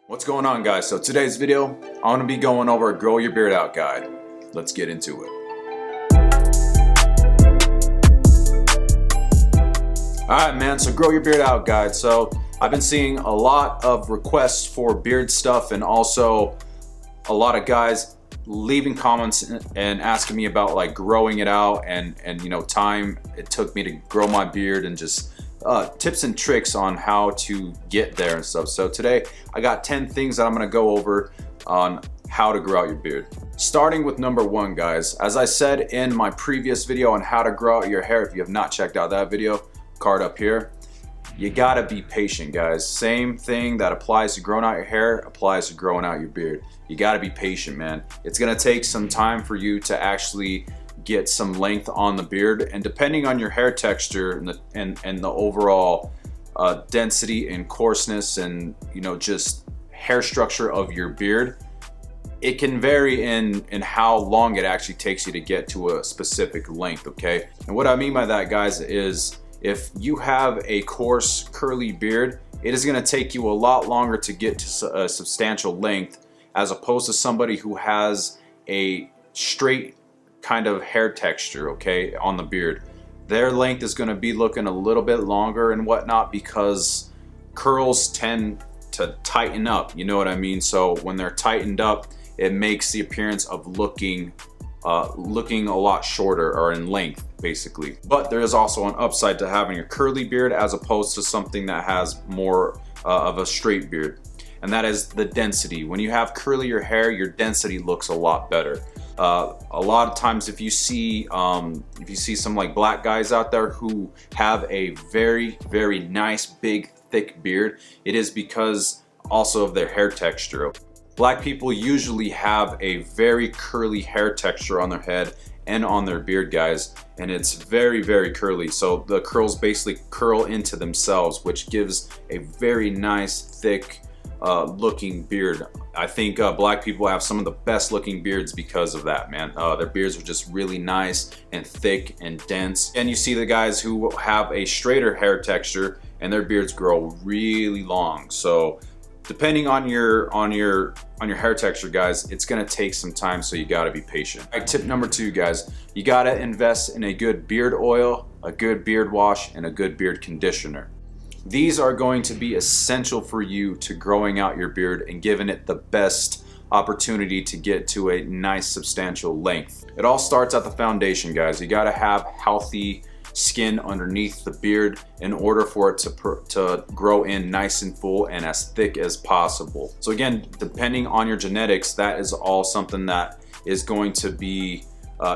What's going on, guys? So today's video, I'm going to be going over a Grow Your Beard Out guide. Let's get into it. Alright man, so Grow Your Beard Out guide. So I've been seeing a lot of requests for beard stuff, and also a lot of guys leaving comments and asking me about like growing it out and you know, time it took me to grow my beard, and just tips and tricks on how to get there and stuff. So today I got 10 things that I'm going to go over on how to grow out your beard. Starting with number one, guys, as I said in my previous video on how to grow out your hair, if you have not checked out that video, card up here, you gotta be patient, guys. Same thing that applies to growing out your hair applies to growing out your beard. You gotta be patient, man. It's gonna take some time for you to actually get some length on the beard, and depending on your hair texture and the overall density and coarseness and, you know, just hair structure of your beard, it can vary in how long it actually takes you to get to a specific length. Okay, and what I mean by that, guys, is if you have a coarse curly beard, it is going to take you a lot longer to get to a substantial length as opposed to somebody who has a straight kind of hair texture, okay, on the beard. Their length is going to be looking a little bit longer and whatnot, because curls tend to tighten up, you know what I mean? So when they're tightened up, it makes the appearance of looking a lot shorter, or in length basically. But there is also an upside to having a curly beard as opposed to something that has more of a straight beard, and that is the density. When you have curlier hair, your density looks a lot better. A lot of times if you see some like black guys out there who have a very nice big thick beard, it is because also of their hair texture. Black people usually have a very curly hair texture on their head and on their beard, guys, and it's very curly. So the curls basically curl into themselves, which gives a very nice thick looking beard. I think black people have some of the best looking beards because of that, man. Their beards are just really nice and thick and dense. And you see the guys who have a straighter hair texture and their beards grow really long. So depending on your hair texture, guys, it's gonna take some time, so you gotta be patient. All right, tip number two, guys, you gotta invest in a good beard oil, a good beard wash, and a good beard conditioner. These are going to be essential for you to growing out your beard and giving it the best opportunity to get to a nice substantial length. It all starts at the foundation, guys. You gotta have healthy skin underneath the beard in order for it to grow in nice and full and as thick as possible. So again, depending on your genetics, that is all something that is going to be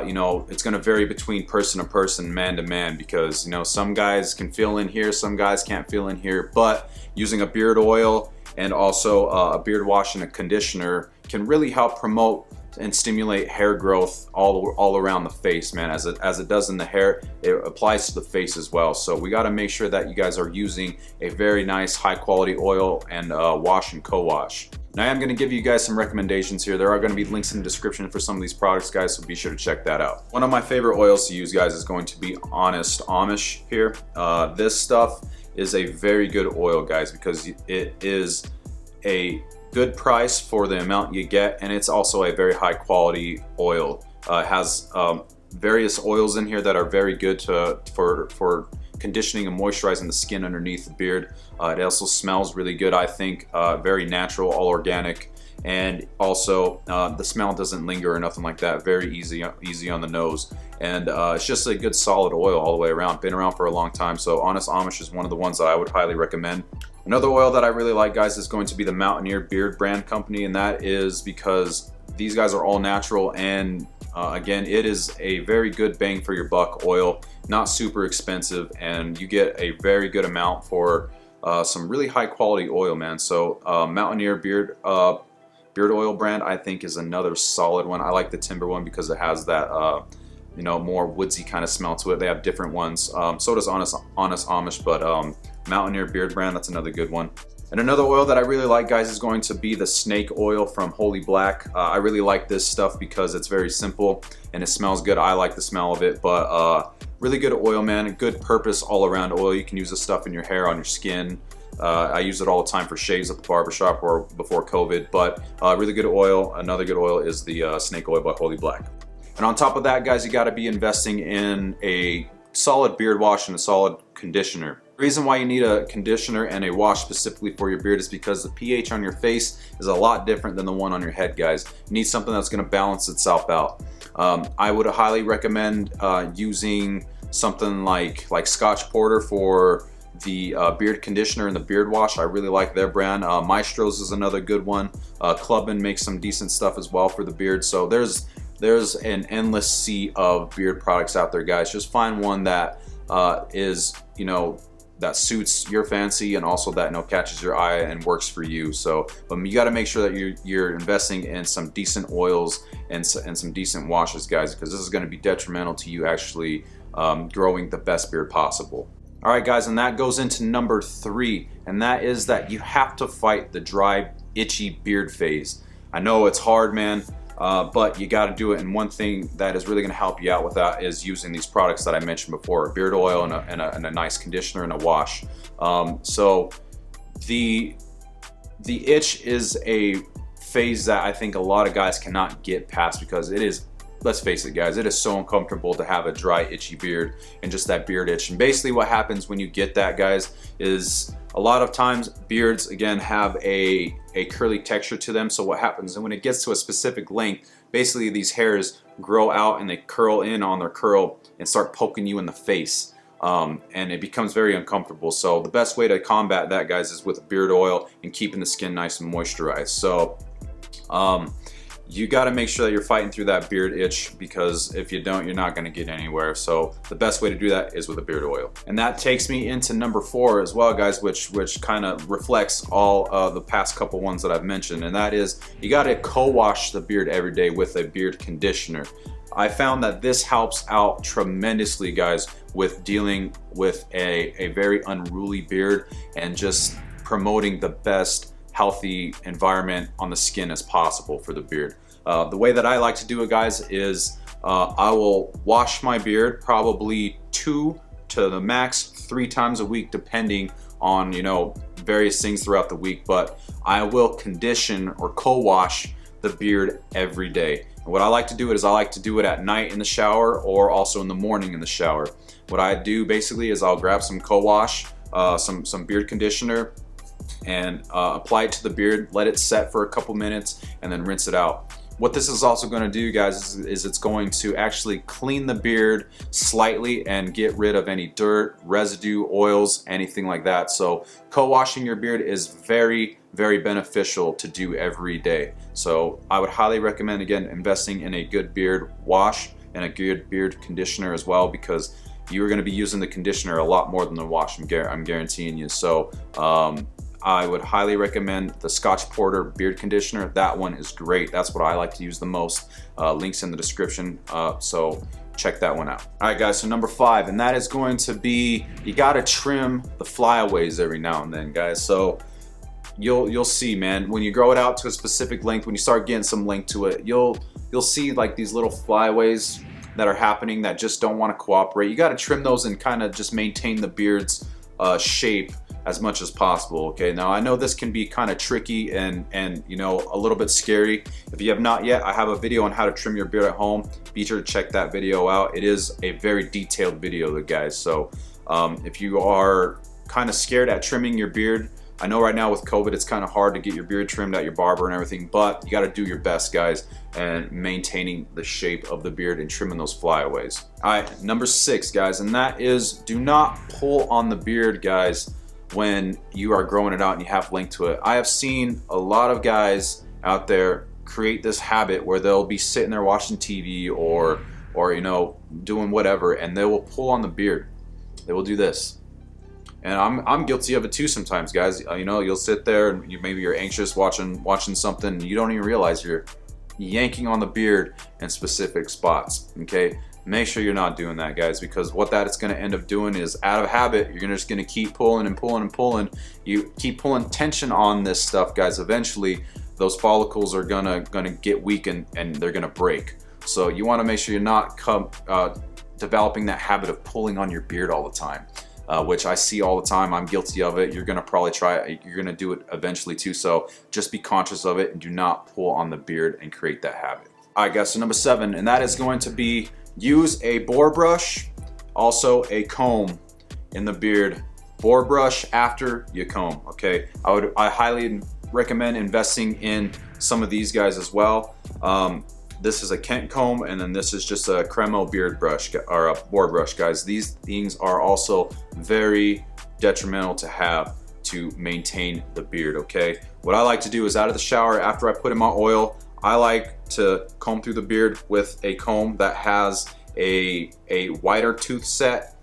you know, it's going to vary between person to person, man to man, because, you know, some guys can feel in here, some guys can't feel in here. But using a beard oil and also a beard wash and a conditioner can really help promote and stimulate hair growth all around the face, man. As it does in the hair, it applies to the face as well. So we got to make sure that you guys are using a very nice high quality oil and wash and co-wash. Now I am going to give you guys some recommendations here. There are going to be links in the description for some of these products, guys, so be sure to check that out. One of my favorite oils to use, guys, is going to be Honest Amish here. This stuff is a very good oil, guys, because it is a good price for the amount you get, and it's also a very high quality oil. It has various oils in here that are very good for conditioning and moisturizing the skin underneath the beard. It also smells really good, I think, very natural, all organic, and also the smell doesn't linger or nothing like that. Very easy on the nose, and it's just a good solid oil all the way around. Been around for a long time, so Honest Amish is one of the ones that I would highly recommend. Another oil that I really like, guys, is going to be the Mountaineer Beard brand company, and that is because these guys are all natural, and again, it is a very good bang for your buck oil, not super expensive, and you get a very good amount for some really high quality oil, man. So Mountaineer Beard Oil brand, I think, is another solid one. I like the Timber one because it has that you know, more woodsy kind of smell to it. They have different ones. So does Honest Amish, but Mountaineer Beard brand, that's another good one. And another oil that I really like, guys, is going to be the snake oil from Holy Black. I really like this stuff because it's very simple and it smells good. I like the smell of it, but really good oil, man. A good purpose all around oil. You can use this stuff in your hair, on your skin, I use it all the time for shaves at the barbershop or before COVID, but really good oil. Another good oil is the snake oil by Holy Black. And on top of that, guys, you got to be investing in a solid beard wash and a solid conditioner. The reason why you need a conditioner and a wash specifically for your beard is because the pH on your face is a lot different than the one on your head, guys. You need something that's going to balance itself out. I would highly recommend using something like Scotch Porter for the beard conditioner and the beard wash. I really like their brand. Maestro's is another good one. Clubman makes some decent stuff as well for the beard. So there's an endless sea of beard products out there, guys. Just find one that is, you know, that suits your fancy and also that, you know, catches your eye and works for you. So you got to make sure that you're investing in some decent oils and some decent washes, guys, because this is going to be detrimental to you actually growing the best beard possible. All right, guys, and that goes into number 3, and that is that you have to fight the dry, itchy beard phase. I know it's hard, man. But you got to do it, and one thing that is really going to help you out with that is using these products that I mentioned before, a beard oil and a nice conditioner and a wash. So the itch is a phase that I think a lot of guys cannot get past, because it is, let's face it, guys, it is so uncomfortable to have a dry, itchy beard and just that beard itch. And basically what happens when you get that, guys, is a lot of times beards, again, have a curly texture to them. So what happens, and when it gets to a specific length, basically these hairs grow out and they curl in on their curl and start poking you in the face. And it becomes very uncomfortable. So the best way to combat that, guys, is with beard oil and keeping the skin nice and moisturized. So you got to make sure that you're fighting through that beard itch, because if you don't, you're not going to get anywhere. So the best way to do that is with a beard oil. And that takes me into number 4 as well, guys, which kind of reflects all the past couple ones that I've mentioned, and that is you got to co-wash the beard every day with a beard conditioner. I found that this helps out tremendously, guys, with dealing with a very unruly beard and just promoting the best healthy environment on the skin as possible for the beard. The way that I like to do it, guys, is I will wash my beard probably 2 to the max 3 times a week, depending on, you know, various things throughout the week, but I will condition or co-wash the beard every day. And what I like to do is I like to do it at night in the shower or also in the morning in the shower. What I do basically is I'll grab some co-wash, some beard conditioner, and apply it to the beard, let it set for a couple minutes, and then rinse it out. What this is also going to do, guys, is it's going to actually clean the beard slightly and get rid of any dirt, residue, oils, anything like that. So co-washing your beard is very, very beneficial to do every day. So I would highly recommend, again, investing in a good beard wash and a good beard conditioner as well, because you're going to be using the conditioner a lot more than the wash, I'm guaranteeing you. So I would highly recommend the Scotch Porter beard conditioner. That one is great. That's what I like to use the most. Links in the description, so check that one out. All right, guys, so number 5, and that is going to be, you gotta trim the flyaways every now and then, guys. So you'll see, man, when you grow it out to a specific length, when you start getting some length to it, you'll see like these little flyaways that are happening that just don't want to cooperate. You gotta trim those and kind of just maintain the beard's shape as much as possible. Okay, now I know this can be kind of tricky and you know, a little bit scary. If you have not yet, I have a video on how to trim your beard at home. Be sure to check that video out. It is a very detailed video, guys. So if you are kind of scared at trimming your beard, I know right now with COVID it's kind of hard to get your beard trimmed at your barber and everything, but you got to do your best, guys, and maintaining the shape of the beard and trimming those flyaways. All right, number 6, guys, and that is, do not pull on the beard, guys, when you are growing it out and you have length to it. I have seen a lot of guys out there create this habit where they'll be sitting there watching TV or you know, doing whatever, and they will pull on the beard. They will do this. And I'm guilty of it too sometimes, guys. You know, you'll sit there and maybe you're anxious watching something and you don't even realize you're yanking on the beard in specific spots, okay? Make sure you're not doing that, guys, because what that is going to end up doing is, out of habit, you're just going to keep pulling and pulling and pulling. You keep pulling tension on this stuff, guys. Eventually, those follicles are gonna get weak and they're gonna break. So you want to make sure you're not developing that habit of pulling on your beard all the time. which I see all the time. I'm guilty of it. You're gonna probably try it. You're gonna do it eventually too. So just be conscious of it and do not pull on the beard and create that habit. All right, guys. So number 7, and that is going to be use a boar brush, also a comb in the beard. Boar brush after you comb. Okay, I highly recommend investing in some of these guys as well. This is a Kent comb, and then this is just a Cremo beard brush or a boar brush, guys. These things are also very detrimental to have to maintain the beard. Okay, what I like to do is out of the shower after I put in my oil, I like to comb through the beard with a comb that has a wider tooth set.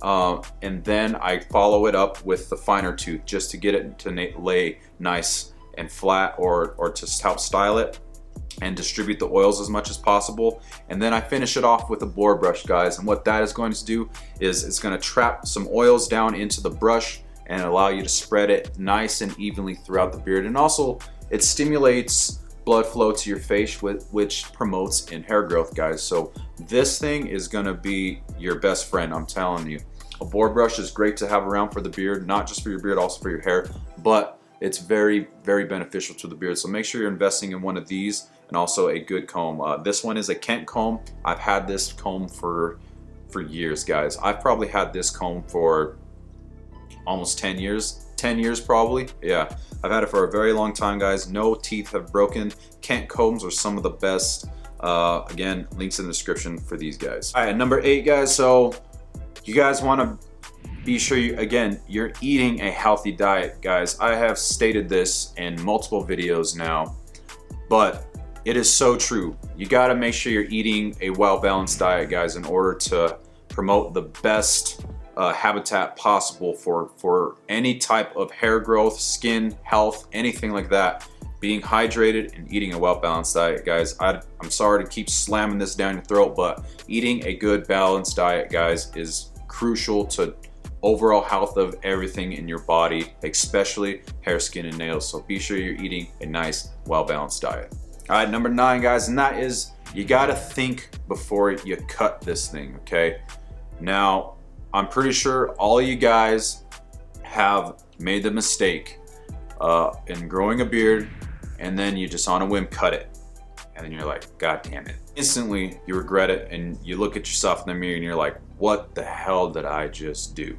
And then I follow it up with the finer tooth just to get it to lay nice and flat, or to help style it and distribute the oils as much as possible. And then I finish it off with a boar brush, guys. And what that is going to do is it's going to trap some oils down into the brush and allow you to spread it nice and evenly throughout the beard. And also it stimulates blood flow to your face, which promotes in hair growth, guys. So this thing is going to be your best friend, I'm telling you. A boar brush is great to have around for the beard, not just for your beard, also for your hair, but it's very, very beneficial to the beard. So make sure you're investing in one of these, and also a good comb. This one is a Kent comb. I've had this comb for years, guys. I've probably had this comb for almost 10 years. 10 years probably. Yeah, I've had it for a very long time, guys. No teeth have broken. Kent combs are some of the best. Again, links in the description for these guys. All right, number 8, guys. So you guys want to be sure you're eating a healthy diet, guys. I have stated this in multiple videos now, but it is so true. You got to make sure you're eating a well-balanced diet, guys, in order to promote the best habitat possible for any type of hair growth, skin health, anything like that. Being hydrated and eating a well-balanced diet, guys. I'm sorry to keep slamming this down your throat, but eating a good balanced diet, guys, is crucial to overall health of everything in your body, especially hair, skin, and nails. So be sure you're eating a nice, well-balanced diet. All right, number 9, guys, and that is you gotta think before you cut this thing, okay? Now, I'm pretty sure all of you guys have made the mistake in growing a beard, and then you just on a whim cut it, and then you're like, God damn it. Instantly, you regret it, and you look at yourself in the mirror and you're like, what the hell did I just do?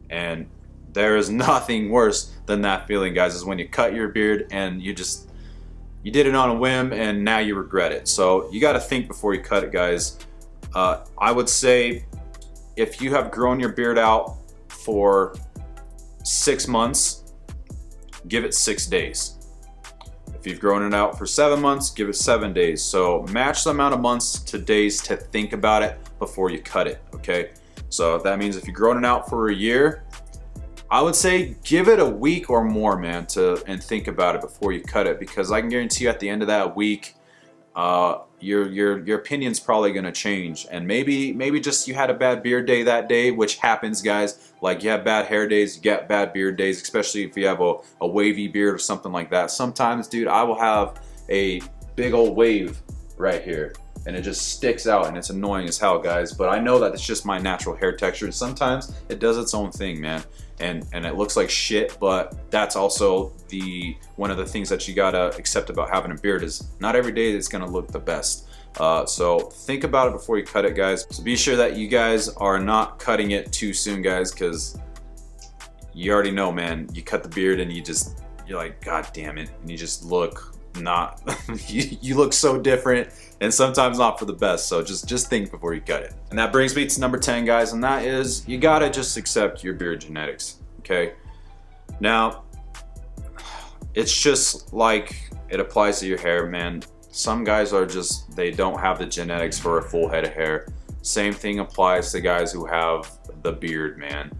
And there is nothing worse than that feeling, guys, is when you cut your beard and you did it on a whim and now you regret it. So you got to think before you cut it, guys. I would say if you have grown your beard out for 6 months, give it 6 days. If you've grown it out for 7 months, give it 7 days. So match the amount of months to days to think about it before you cut it, okay? So that means if you've grown it out for a year, I would say give it a week or more, man, and think about it before you cut it, because I can guarantee you at the end of that week, your opinion's probably gonna change. And maybe just you had a bad beard day that day, which happens, guys. Like, you have bad hair days, you get bad beard days, especially if you have a wavy beard or something like that. Sometimes, dude, I will have a big old wave right here, and it just sticks out, and it's annoying as hell, guys. But I know that it's just my natural hair texture, and sometimes it does its own thing, man. And it looks like shit, but that's also one of the things that you gotta accept about having a beard, is not every day it's gonna look the best. So think about it before you cut it, guys. So be sure that you guys are not cutting it too soon, guys, because you already know, man, you cut the beard and you're like, God damn it, and you just look not you look so different, and sometimes not for the best. So just think before you cut it. And that brings me to number 10, guys, and that is you gotta just accept your beard genetics, okay? Now, it's just like it applies to your hair, man. Some guys they don't have the genetics for a full head of hair. Same thing applies to guys who have the beard, man.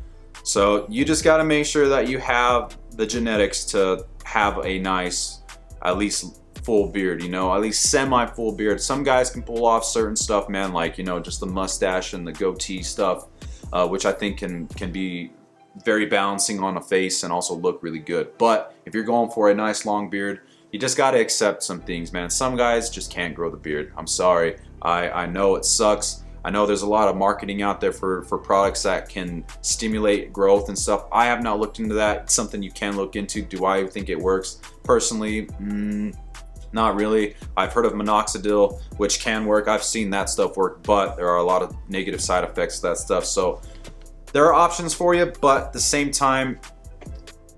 So you just gotta make sure that you have the genetics to have a nice, at least full beard, you know, at least semi-full beard. Some guys can pull off certain stuff, man, like, you know, just the mustache and the goatee stuff, which I think can be very balancing on a face and also look really good. But if you're going for a nice long beard, you just got to accept some things, man. Some guys just can't grow the beard. I'm sorry. I know it sucks. I know there's a lot of marketing out there for products that can stimulate growth and stuff. I have not looked into that. It's something you can look into. Do I think it works? Personally, not really. I've heard of minoxidil, which can work. I've seen that stuff work, but there are a lot of negative side effects to that stuff. So there are options for you, but at the same time,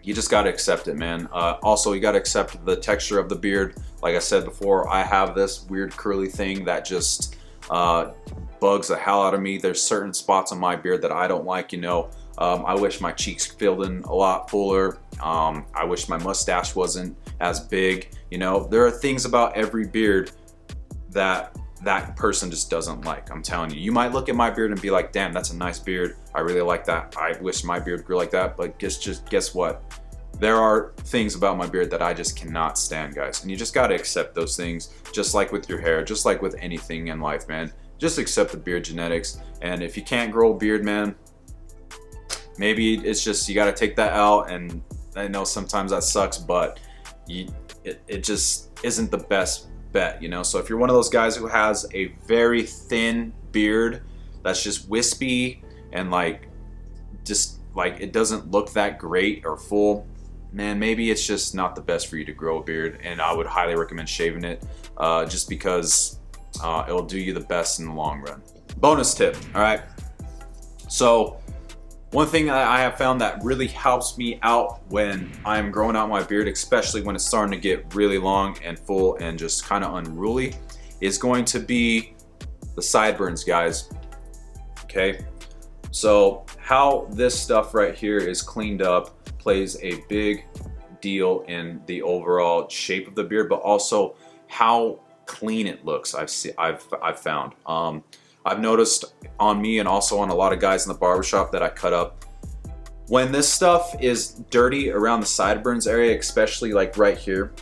you just got to accept it, man. Also, you got to accept the texture of the beard. Like I said before, I have this weird curly thing that just bugs the hell out of me. There's certain spots on my beard that I don't like, you know. I wish my cheeks filled in a lot fuller. I wish my mustache wasn't as big. You know, there are things about every beard that that person just doesn't like. I'm telling you. You might look at my beard and be like, damn, that's a nice beard. I really like that. I wish my beard grew like that. But guess what? There are things about my beard that I just cannot stand, guys. And you just got to accept those things, just like with your hair, just like with anything in life, man. Just accept the beard genetics. And if you can't grow a beard, man, maybe it's just you got to take that out. And I know sometimes that sucks, but it just isn't the best bet, you know. So if you're one of those guys who has a very thin beard that's just wispy and like just like it doesn't look that great or full, man, maybe it's just not the best for you to grow a beard. And I would highly recommend shaving it, just because it'll do you the best in the long run. Bonus tip, all right. So one thing that I have found that really helps me out when I'm growing out my beard, especially when it's starting to get really long and full and just kind of unruly, is going to be the sideburns, guys. Okay, so how this stuff right here is cleaned up plays a big deal in the overall shape of the beard, but also how clean it looks. I've found. I've noticed on me and also on a lot of guys in the barbershop that I cut up, when this stuff is dirty around the sideburns area, especially like right here,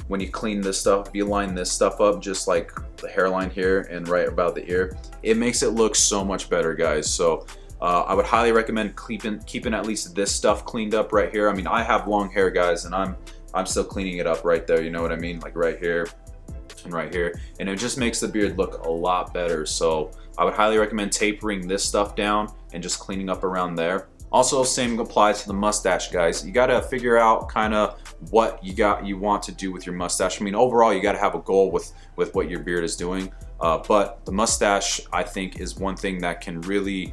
when you clean this stuff, if you line this stuff up just like the hairline here and right about the ear, it makes it look so much better, guys. So I would highly recommend keeping at least this stuff cleaned up right here. I mean, I have long hair, guys, and I'm still cleaning it up right there, you know what I mean, like right here and right here, and it just makes the beard look a lot better. So I would highly recommend tapering this stuff down and just cleaning up around there. Also, same applies to the mustache, guys. You got to figure out kind of what you want to do with your mustache. I mean, overall, you got to have a goal with what your beard is doing. But the mustache, I think, is one thing that can really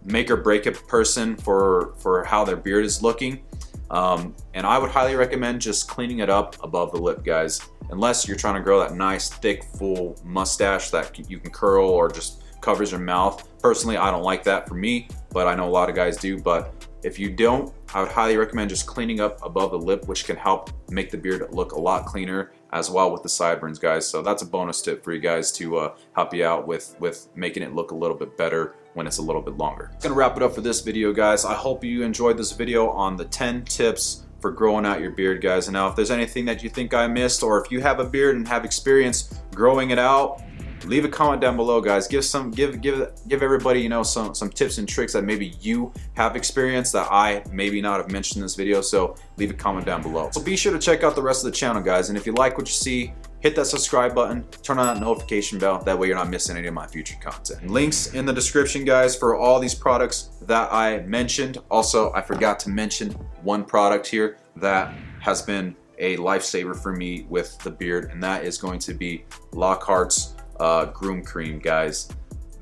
make or break a person for how their beard is looking. And I would highly recommend just cleaning it up above the lip, guys. Unless you're trying to grow that nice, thick, full mustache that you can curl or just covers your mouth. Personally, I don't like that for me, but I know a lot of guys do. But if you don't, I would highly recommend just cleaning up above the lip, which can help make the beard look a lot cleaner as well with the sideburns, guys. So that's a bonus tip for you guys to help you out with making it look a little bit better when it's a little bit longer. I'm gonna wrap it up for this video, guys. I hope you enjoyed this video on the 10 tips for growing out your beard, guys. And now if there's anything that you think I missed, or if you have a beard and have experience growing it out, leave a comment down below, guys. Give everybody, you know, some tips and tricks that maybe you have experienced that I maybe not have mentioned in this video. So leave a comment down below. So be sure to check out the rest of the channel, guys. And if you like what you see, hit that subscribe button, turn on that notification bell. That way you're not missing any of my future content. Links in the description, guys, for all these products that I mentioned. Also, I forgot to mention one product here that has been a lifesaver for me with the beard, and that is going to be Lockharts Groom Cream, guys.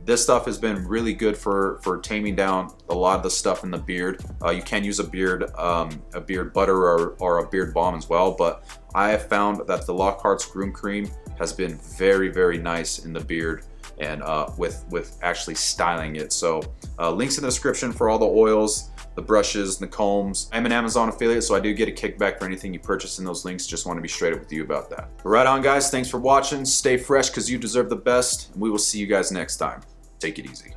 This stuff has been really good for taming down a lot of the stuff in the beard. You can use a beard butter or a beard balm as well, but I have found that the Lockharts Groom Cream has been very, very nice in the beard and with actually styling it. So links in the description for all the oils, the brushes, the combs. I'm an Amazon affiliate, so I do get a kickback for anything you purchase in those links. Just want to be straight up with you about that. But right on, guys. Thanks for watching. Stay fresh because you deserve the best. And we will see you guys next time. Take it easy.